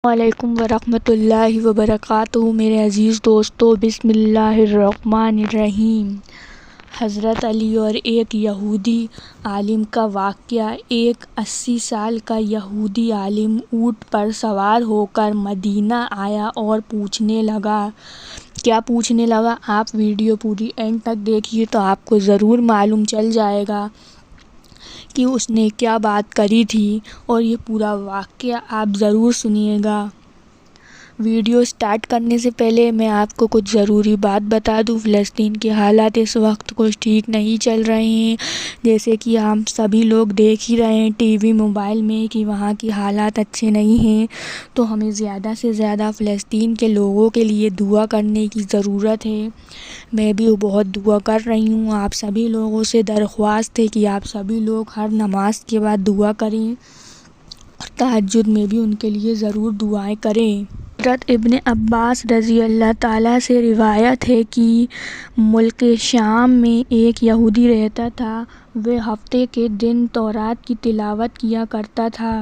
وعلیکم ورحمۃ اللہ وبرکاتہ۔ میرے عزیز دوستو، بسم اللہ الرحمن الرحیم۔ حضرت علی اور ایک یہودی عالم کا واقعہ۔ ایک 80 سال کا یہودی عالم اونٹ پر سوار ہو کر مدینہ آیا اور پوچھنے لگا۔ کیا پوچھنے لگا؟ آپ ویڈیو پوری اینڈ تک دیکھیے تو آپ کو ضرور معلوم چل جائے گا کہ اس نے کیا بات کری تھی، اور یہ پورا واقعہ آپ ضرور سنیے گا۔ ویڈیو سٹارٹ کرنے سے پہلے میں آپ کو کچھ ضروری بات بتا دوں۔ فلسطین کے حالات اس وقت کچھ ٹھیک نہیں چل رہے ہیں، جیسے کہ ہم سبھی لوگ دیکھ ہی رہے ہیں ٹی وی موبائل میں کہ وہاں کی حالات اچھے نہیں ہیں۔ تو ہمیں زیادہ سے زیادہ فلسطین کے لوگوں کے لیے دعا کرنے کی ضرورت ہے۔ میں بھی بہت دعا کر رہی ہوں۔ آپ سبھی لوگوں سے درخواست ہے کہ آپ سبھی لوگ ہر نماز کے بعد دعا کریں اور تہجد میں بھی ان کے لیے ضرور دعائیں کریں۔ حضرت ابن عباس رضی اللہ تعالیٰ سے روایت ہے کہ ملک شام میں ایک یہودی رہتا تھا۔ وہ ہفتے کے دن تورات کی تلاوت کیا کرتا تھا۔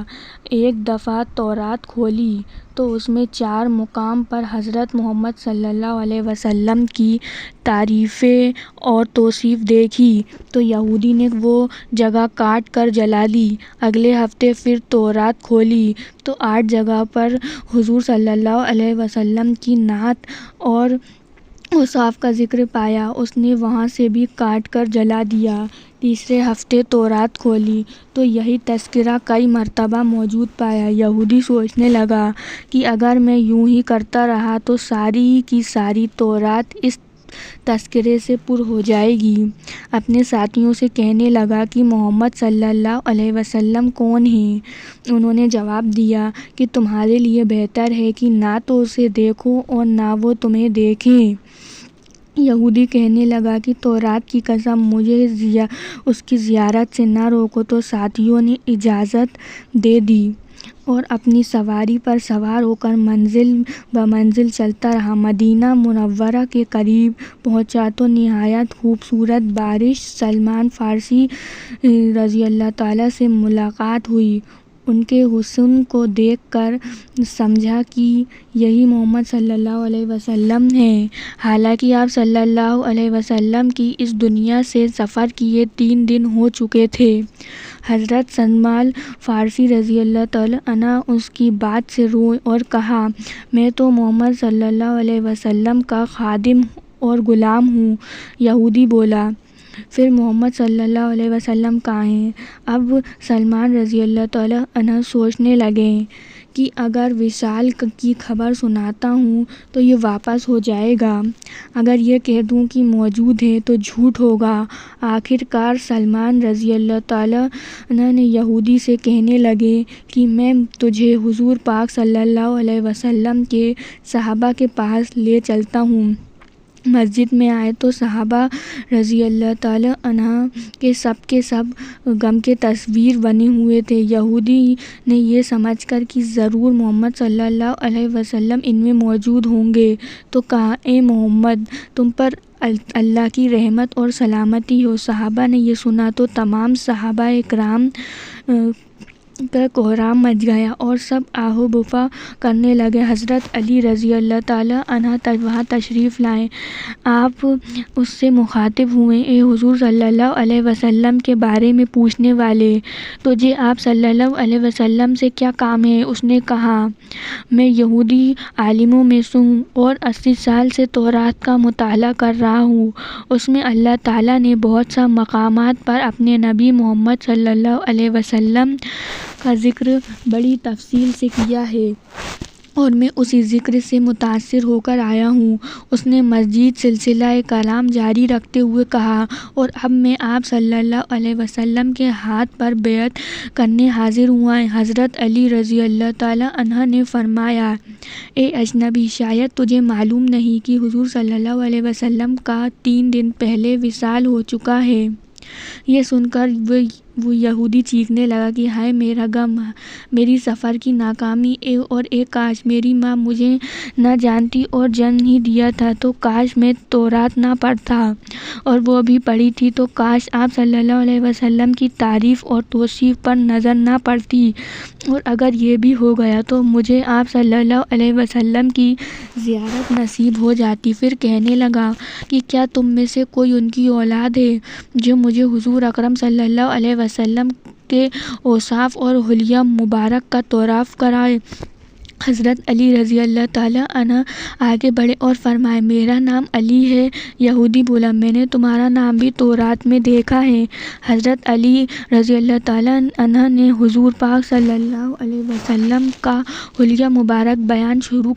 ایک دفعہ تورات کھولی تو اس میں 4 مقام پر حضرت محمد صلی اللہ علیہ وسلم کی تعریفیں اور توصیف دیکھی تو یہودی نے وہ جگہ کاٹ کر جلا دی۔ اگلے ہفتے پھر تورات کھولی تو 8 جگہ پر حضور صلی اللہ علیہ وسلم کی نعت اور اوصاف کا ذکر پایا۔ اس نے وہاں سے بھی کاٹ کر جلا دیا۔ تیسرے ہفتے تورات کھولی تو یہی تذکرہ کئی مرتبہ موجود پایا۔ یہودی سوچنے لگا کہ اگر میں یوں ہی کرتا رہا تو ساری کی ساری تورات اس تذکرے سے پر ہو جائے گی۔ اپنے ساتھیوں سے کہنے لگا کہ محمد صلی اللہ علیہ وسلم کون ہیں؟ انہوں نے جواب دیا کہ تمہارے لیے بہتر ہے کہ نہ تو اسے دیکھو اور نہ وہ تمہیں دیکھیں۔ یہودی کہنے لگا کہ تورات کی قسم، مجھے اس کی زیارت سے نہ روکو۔ تو ساتھیوں نے اجازت دے دی اور اپنی سواری پر سوار ہو کر منزل بمنزل چلتا رہا۔ مدینہ منورہ کے قریب پہنچا تو نہایت خوبصورت بارش سلمان فارسی رضی اللہ تعالیٰ سے ملاقات ہوئی۔ ان کے حسن کو دیکھ کر سمجھا کہ یہی محمد صلی اللہ علیہ وسلم ہیں۔ حالانکہ آپ صلی اللہ علیہ وسلم کی اس دنیا سے سفر کیے 3 دن ہو چکے تھے۔ حضرت سلمان فارسی رضی اللہ تعالیٰ عنہ اس کی بات سے روئے اور کہا، میں تو محمد صلی اللہ علیہ وسلم کا خادم اور غلام ہوں۔ یہودی بولا، پھر محمد صلی اللہ علیہ وسلم کہاں ہیں؟ اب سلمان رضی اللہ تعالیٰ عنہ سوچنے لگے کہ اگر وصال کی خبر سناتا ہوں تو یہ واپس ہو جائے گا، اگر یہ کہہ دوں کہ موجود ہے تو جھوٹ ہوگا۔ آخر کار سلمان رضی اللہ تعالیٰ عنہ نے یہودی سے کہنے لگے کہ میں تجھے حضور پاک صلی اللہ علیہ وسلم کے صحابہ کے پاس لے چلتا ہوں۔ مسجد میں آئے تو صحابہ رضی اللہ تعالیٰ عنہ کے سب غم کے تصویر بنے ہوئے تھے۔ یہودی نے یہ سمجھ کر کہ ضرور محمد صلی اللہ علیہ وسلم ان میں موجود ہوں گے تو کہا، اے محمد، تم پر اللہ کی رحمت اور سلامتی ہو۔ صحابہ نے یہ سنا تو تمام صحابہ کرام کا کوہرام مچ گیا اور سب آہ و بکا کرنے لگے۔ حضرت علی رضی اللہ تعالیٰ عنہ وہاں تشریف لائے۔ آپ اس سے مخاطب ہوئے، اے حضور صلی اللہ علیہ وسلم کے بارے میں پوچھنے والے، تجھے آپ صلی اللہ علیہ وسلم سے کیا کام ہے؟ اس نے کہا، میں یہودی عالموں میں سے ہوں اور 80 سال سے تورات کا مطالعہ کر رہا ہوں۔ اس میں اللہ تعالیٰ نے بہت سا مقامات پر اپنے نبی محمد صلی اللہ علیہ وسلم کا ذکر بڑی تفصیل سے کیا ہے اور میں اسی ذکر سے متاثر ہو کر آیا ہوں۔ اس نے مزید سلسلہ کلام جاری رکھتے ہوئے کہا، اور اب میں آپ صلی اللہ علیہ وسلم کے ہاتھ پر بیعت کرنے حاضر ہوا۔ حضرت علی رضی اللہ تعالیٰ عنہ نے فرمایا، اے اجنبی، شاید تجھے معلوم نہیں کہ حضور صلی اللہ علیہ وسلم کا 3 دن پہلے وصال ہو چکا ہے۔ یہ سن کر وہ یہودی چیخنے لگا کہ ہائے میرا غم، میری سفر کی ناکامی، اور کاش میری ماں مجھے نہ جانتی اور جنم ہی دیا تھا تو کاش میں تورات نہ پڑھتا اور وہ بھی پڑھی تھی تو کاش آپ صلی اللہ علیہ وسلم کی تعریف اور توصیف پر نظر نہ پڑتی، اور اگر یہ بھی ہو گیا تو مجھے آپ صلی اللہ علیہ وسلم کی زیارت نصیب ہو جاتی۔ پھر کہنے لگا کہ کیا تم میں سے کوئی ان کی اولاد ہے جو مجھے حضور اکرم صلی اللہ علیہ وسلم کے اوصاف اور حلیہ مبارک کا تعارف کرائے؟ حضرت علی رضی اللہ تعالیٰ عنہ آگے بڑھے اور فرمائے میرا نام علی ہے۔ یہودی بولا میں نے تمہارا نام بھی تورات میں دیکھا ہے۔ حضرت علی رضی اللہ تعالیٰ عنہ نے حضور پاک صلی اللہ علیہ وسلم کا حلیہ مبارک بیان شروع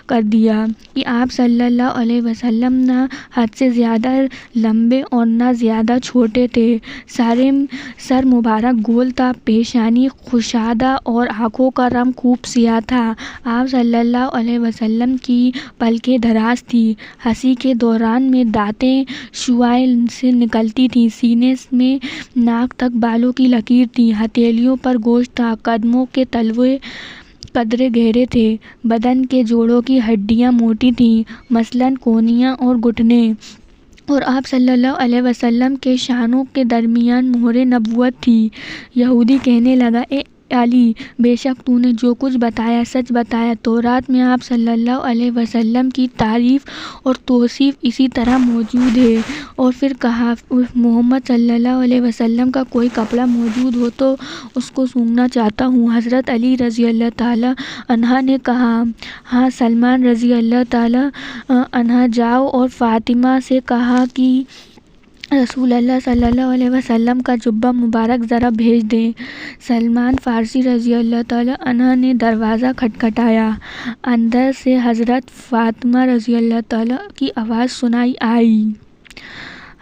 کر دیا کہ آپ صلی اللہ علیہ وسلم نہ حد سے زیادہ لمبے اور نہ زیادہ چھوٹے تھے، سر مبارک گول تھا، پیشانی کشادہ اور آنکھوں کا رنگ خوب سیاہ تھا۔ آپ صلی اللہ علیہ وسلم کی پلکیں دراز تھی، ہنسی کے دوران میں دانتیں شعاع سے نکلتی تھیں، سینے میں ناک تک بالوں کی لکیر تھی، ہتھیلیوں پر گوشت تھا، قدموں کے تلوے قدرے گہرے تھے، بدن کے جوڑوں کی ہڈیاں موٹی تھیں، مثلاً کونیاں اور گھٹنے، اور آپ صلی اللہ علیہ وسلم کے شانوں کے درمیان مہر نبوت تھی۔ یہودی کہنے لگا اے علی، بے شک تو نے جو کچھ بتایا سچ بتایا، تورات میں آپ صلی اللہ علیہ وسلم کی تعریف اور توصیف اسی طرح موجود ہے۔ اور پھر کہا محمد صلی اللہ علیہ وسلم کا کوئی کپڑا موجود ہو تو اس کو سونگھنا چاہتا ہوں۔ حضرت علی رضی اللہ تعالیٰ عنہ نے کہا ہاں۔ سلمان رضی اللہ تعالیٰ عنہ جاؤ اور فاطمہ سے کہا کہ رسول اللہ صلی اللہ علیہ وسلم کا جبہ مبارک ذرا بھیج دیں۔ سلمان فارسی رضی اللہ تعالیٰ عنہ نے دروازہ کھٹکھٹایا، اندر سے حضرت فاطمہ رضی اللہ تعالیٰ کی آواز سنائی آئی۔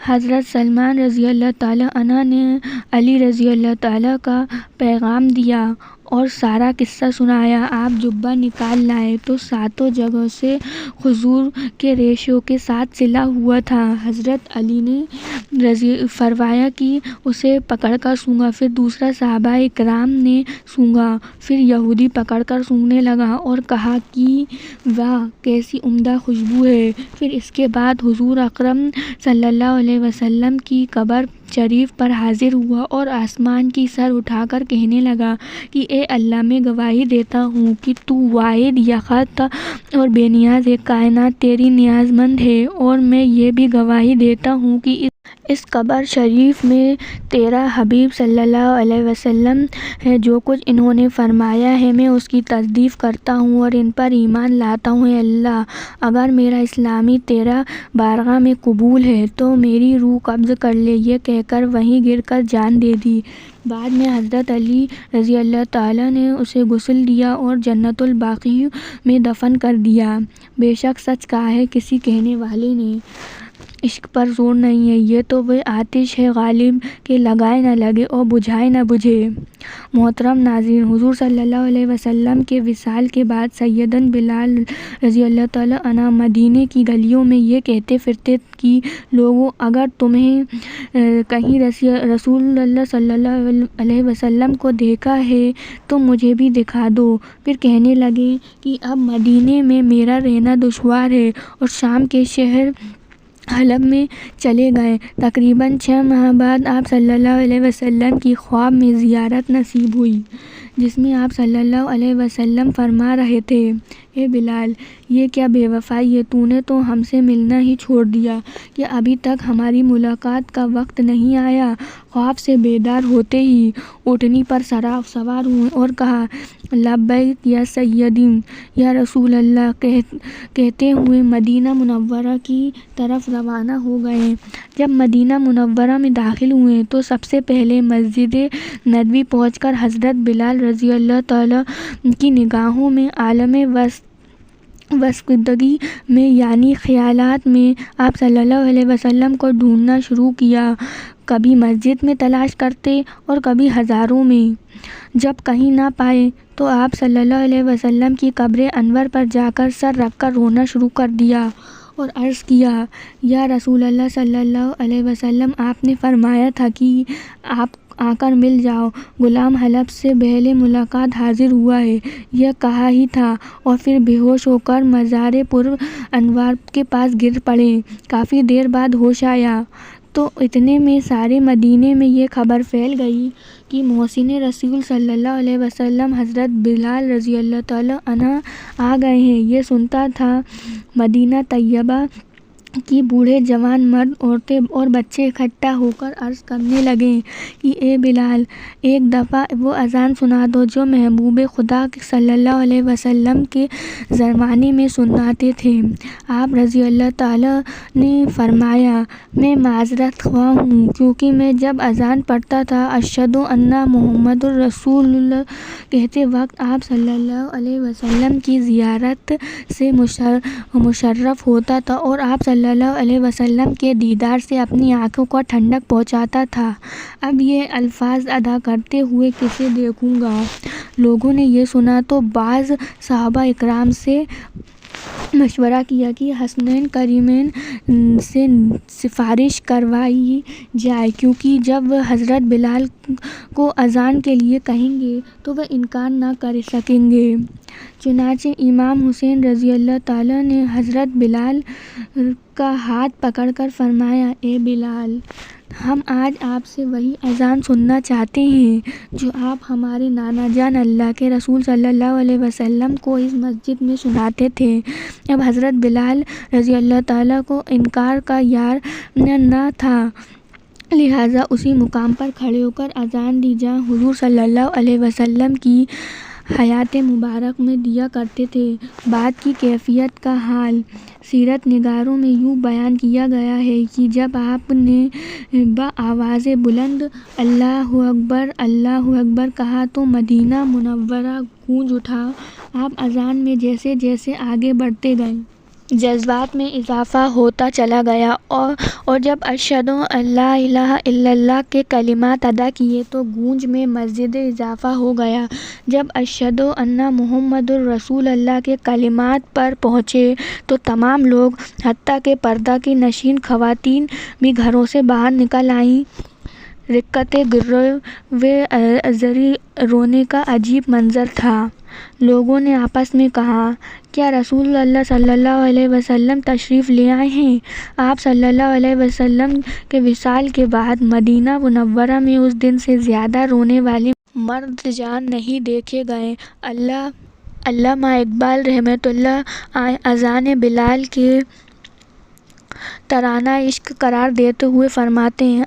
حضرت سلمان رضی اللہ تعالیٰ عنہ نے علی رضی اللہ تعالیٰ کا پیغام دیا اور سارا قصہ سنایا۔ آپ جبہ نکال لائے تو ساتوں جگہوں سے کھجور کے ریشوں کے ساتھ سلا ہوا تھا۔ حضرت علی نے فرمایا کہ اسے پکڑ کر سونگھا، پھر دوسرا صحابہ کرام نے سونگھا، پھر یہودی پکڑ کر سونگھنے لگا اور کہا کہ واہ کیسی عمدہ خوشبو ہے۔ پھر اس کے بعد حضور اکرم صلی اللہ علیہ وسلم کی قبر شریف پر حاضر ہوا اور آسمان کی سر اٹھا کر کہنے لگا کہ اے اللہ، میں گواہی دیتا ہوں کہ تو واحد یکتا اور بے نیاز کائنات تیری نیاز مند ہے، اور میں یہ بھی گواہی دیتا ہوں کہ اس قبر شریف میں تیرا حبیب صلی اللہ علیہ وسلم ہے، جو کچھ انہوں نے فرمایا ہے میں اس کی تصدیق کرتا ہوں اور ان پر ایمان لاتا ہوں۔ اے اللہ، اگر میرا اسلامی تیرا بارگاہ میں قبول ہے تو میری روح قبض کر لے۔ یہ کہہ کر وہیں گر کر جان دے دی۔ بعد میں حضرت علی رضی اللہ تعالیٰ نے اسے غسل دیا اور جنت البقیع میں دفن کر دیا۔ بے شک سچ کہا ہے کسی کہنے والے نے، عشق پر زور نہیں ہے، یہ تو وہ آتش ہے غالب کہ لگائے نہ لگے اور بجھائے نہ بجھے۔ محترم ناظرین، حضور صلی اللہ علیہ وسلم کے وصال کے بعد سیدنا بلال رضی اللہ تعالیٰ عنہ مدینے کی گلیوں میں یہ کہتے پھرتے کہ لوگوں، اگر تمہیں کہیں رسول اللہ صلی اللہ علیہ وسلم کو دیکھا ہے تو مجھے بھی دکھا دو۔ پھر کہنے لگے کہ اب مدینے میں میرا رہنا دشوار ہے اور شام کے شہر حلب میں چلے گئے۔ تقریباً 6 ماہ بعد آپ صلی اللہ علیہ وسلم کی خواب میں زیارت نصیب ہوئی، جس میں آپ صلی اللہ علیہ وسلم فرما رہے تھے اے بلال، یہ کیا بے وفائی ہے، تو نے تو ہم سے ملنا ہی چھوڑ دیا، کیا ابھی تک ہماری ملاقات کا وقت نہیں آیا؟ خواب سے بیدار ہوتے ہی اونٹنی پر سوار ہوئے اور کہا لبیک یا سیدی یا رسول اللہ کہتے ہوئے مدینہ منورہ کی طرف روانہ ہو گئے۔ جب مدینہ منورہ میں داخل ہوئے تو سب سے پہلے مسجد نبوی پہنچ کر حضرت بلال رضی اللہ تعالیٰ کی نگاہوں میں عالم وسودگی میں یعنی خیالات میں آپ صلی اللہ علیہ وسلم کو ڈھونڈنا شروع کیا، کبھی مسجد میں تلاش کرتے اور کبھی ہزاروں میں۔ جب کہیں نہ پائے تو آپ صلی اللہ علیہ وسلم کی قبر انور پر جا کر سر رکھ کر رونا شروع کر دیا اور عرض کیا یا رسول اللہ صلی اللہ علیہ وسلم، آپ نے فرمایا تھا کہ آ کر مل جاؤ۔ غلام حلب سے پہلے ملاقات حاضر ہوا ہے، یہ کہا ہی تھا، اور پھر بے ہوش ہو کر مزار پر انوار کے پاس گر پڑے۔ کافی دیر بعد ہوش آیا تو اتنے میں سارے مدینے میں یہ خبر پھیل گئی کہ محسن رسول صلی اللہ علیہ وسلم حضرت بلال رضی اللہ تعالیٰ عنہ آ گئے ہیں۔ یہ سنتا تھا مدینہ طیبہ کی بوڑھے جوان، مرد، عورتیں اور بچے اکٹھا ہو کر عرض کرنے لگے کہ اے بلال، ایک دفعہ وہ اذان سنا دو جو محبوب خدا صلی اللہ علیہ وسلم کے زمانے میں سناتے تھے۔ آپ رضی اللہ تعالیٰ نے فرمایا، میں معذرت خواہ ہوں، کیونکہ میں جب اذان پڑھتا تھا اشہدو ان محمد رسول اللہ کہتے وقت آپ صلی اللہ علیہ وسلم کی زیارت سے مشرف ہوتا تھا اور آپ صلی اللہ علیہ وسلم کے دیدار سے اپنی آنکھوں کو ٹھنڈک پہنچاتا تھا۔ اب یہ الفاظ ادا کرتے ہوئے کسے دیکھوں گا؟ لوگوں نے یہ سنا تو بعض صحابہ اکرام سے مشورہ کیا کہ حسنین کریمین سے سفارش کروائی جائے، کیونکہ جب وہ حضرت بلال کو اذان کے لیے کہیں گے تو وہ انکار نہ کر سکیں گے۔ چنانچہ امام حسین رضی اللہ تعالیٰ نے حضرت بلال کا ہاتھ پکڑ کر فرمایا، اے بلال، ہم آج آپ سے وہی اذان سننا چاہتے ہیں جو آپ ہمارے نانا جان اللہ کے رسول صلی اللہ علیہ وسلم کو اس مسجد میں سناتے تھے۔ اب حضرت بلال رضی اللہ تعالیٰ کو انکار کا یار نہ تھا، لہٰذا اسی مقام پر کھڑے ہو کر اذان دی جہاں حضور صلی اللہ علیہ وسلم کی حیات مبارک میں دیا کرتے تھے۔ بات کی کیفیت کا حال سیرت نگاروں میں یوں بیان کیا گیا ہے کہ جب آپ نے بآواز بلند اللہ اکبر کہا تو مدینہ منورہ گونج اٹھا۔ آپ اذان میں جیسے جیسے آگے بڑھتے گئے جذبات میں اضافہ ہوتا چلا گیا، اور جب اشہدو ان لا الہ الا اللہ کے کلمات ادا کیے تو گونج میں مزید اضافہ ہو گیا۔ جب اشہدو ان محمد رسول اللہ کے کلمات پر پہنچے تو تمام لوگ، حتیٰ کہ پردہ کی نشین خواتین بھی گھروں سے باہر نکل آئیں۔ رکعتیں گروے ازری رونے کا عجیب منظر تھا۔ لوگوں نے آپس میں کہا، کیا رسول اللہ صلی اللہ علیہ وسلم تشریف لے آئے ہیں؟ آپ صلی اللہ علیہ وسلم کے وصال کے بعد مدینہ منورہ میں اس دن سے زیادہ رونے والے مرد جان نہیں دیکھے گئے۔ علامہ اقبال رحمۃ اللہ اذان بلال کے ترانہ عشق قرار دیتے ہوئے فرماتے ہیں،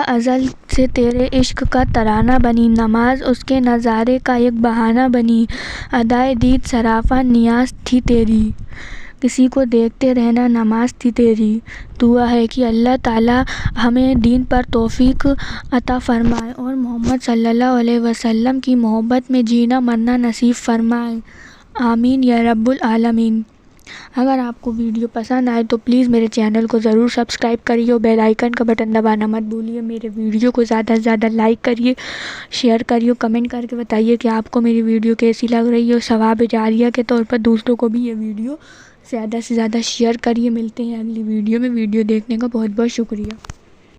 ازل سے تیرے عشق کا ترانہ بنی، نماز اس کے نظارے کا ایک بہانہ بنی، ادائے دید سراپا نیاز تھی تیری، کسی کو دیکھتے رہنا نماز تھی تیری۔ دعا ہے کہ اللہ تعالیٰ ہمیں دین پر توفیق عطا فرمائے اور محمد صلی اللہ علیہ وسلم کی محبت میں جینا مرنا نصیب فرمائے، آمین یا رب العالمین۔ اگر آپ کو ویڈیو پسند آئے تو پلیز میرے چینل کو ضرور سبسکرائب کریے اور بیل آئیکن کا بٹن دبانا مت بھولیے۔ میرے ویڈیو کو زیادہ سے زیادہ لائک کریے، شیئر کریے، کمنٹ کر کے بتائیے کہ آپ کو میری ویڈیو کیسی لگ رہی ہے، اور ثواب جاریہ کے طور پر دوسروں کو بھی یہ ویڈیو زیادہ سے زیادہ شیئر کریے۔ ملتے ہیں اگلی ویڈیو میں۔ ویڈیو دیکھنے کا بہت بہت شکریہ۔